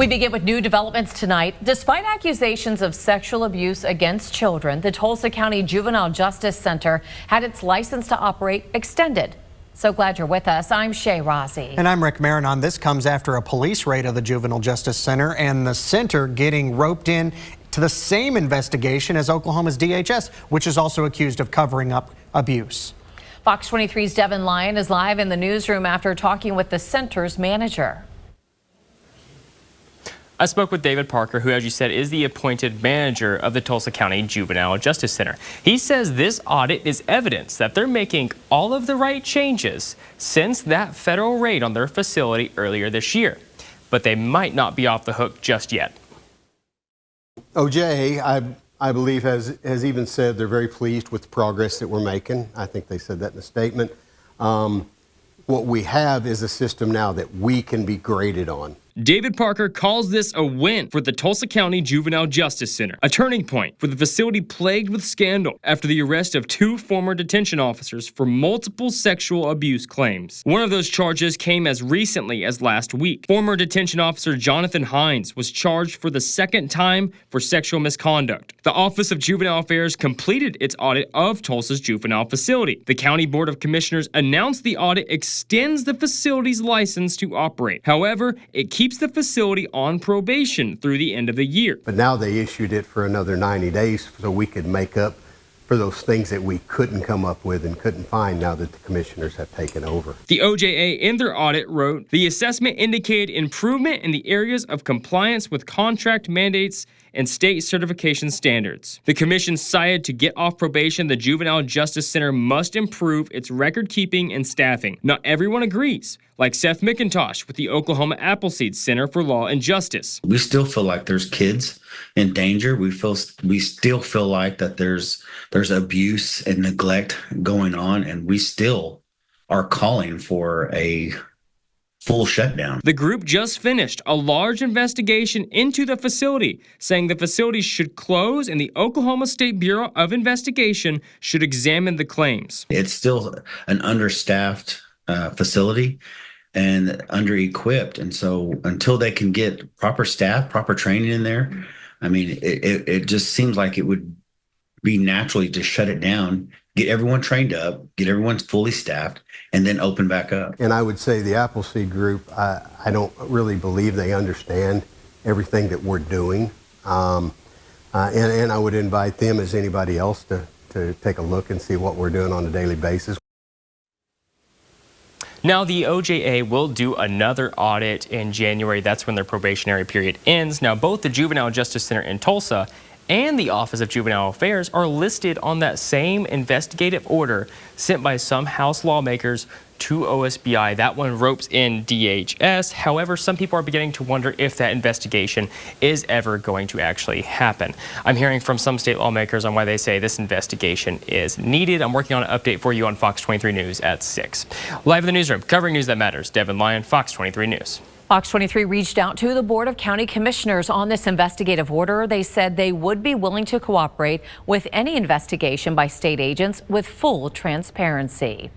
We begin with new developments tonight. Despite accusations of sexual abuse against children, the Tulsa County Juvenile Justice Center had its license to operate extended. So glad you're with us. I'm Shay Rossi. And I'm Rick Marinon. This comes after a police raid of the Juvenile Justice Center and the center getting roped in to the same investigation as Oklahoma's DHS, which is also accused of covering up abuse. Fox 23's Devin Lyon is live in the newsroom after talking with the center's manager. I spoke with David Parker, who, as you said, is the appointed manager of the Tulsa County Juvenile Justice Center. He says this audit is evidence that they're making all of the right changes since that federal raid on their facility earlier this year. But they might not be off the hook just yet. OJ, I believe, has even said they're very pleased with the progress that we're making. I think they said that in the statement. What we have is a system now that we can be graded on. David Parker calls this a win for the Tulsa County Juvenile Justice Center, a turning point for the facility plagued with scandal after the arrest of 2 former detention officers for multiple sexual abuse claims. One of those charges came as recently as last week. Former detention officer Jonathan Hines was charged for the second time for sexual misconduct. The Office of Juvenile-Affairs completed its audit of Tulsa's juvenile facility. The County Board of Commissioners announced the audit extends the facility's license to operate. However, it keeps the facility on probation through the end of the year. But now they issued it for another 90 days so we could make up for those things that we couldn't come up with and couldn't find now that the commissioners have taken over. The OJA in their audit wrote, the assessment indicated improvement in the areas of compliance with contract mandates and state certification standards. The commission cited to get off probation, the Juvenile Justice Center must improve its record keeping and staffing. Not everyone agrees, like Seth McIntosh with the Oklahoma Appleseed Center for Law and Justice. We still feel like there's kids in danger. We still feel like that there's abuse and neglect going on, and we still are calling for a full shutdown. The group just finished a large investigation into the facility, saying the facility should close and the Oklahoma State Bureau of Investigation should examine the claims. It's still an understaffed facility and under-equipped, and so until they can get proper staff, proper training in there, I mean, it just seems like it would be naturally to shut it down, get everyone trained up, get everyone fully staffed, and then open back up. And I would say the Appleseed group, I don't really believe they understand everything that we're doing. And I would invite them, as anybody else, to take a look and see what we're doing on a daily basis. Now, the OJA will do another audit in January. That's when their probationary period ends. Now, both the Juvenile Justice Center in Tulsa and the Office of Juvenile Affairs are listed on that same investigative order sent by some House lawmakers to OSBI. That one ropes in DHS. However, some people are beginning to wonder if that investigation is ever going to actually happen. I'm hearing from some state lawmakers on why they say this investigation is needed. I'm working on an update for you on Fox 23 News at 6. Live in the newsroom, covering news that matters, Devin Lyon, Fox 23 News. Fox 23 reached out to the Board of County Commissioners on this investigative order. They said they would be willing to cooperate with any investigation by state agents with full transparency.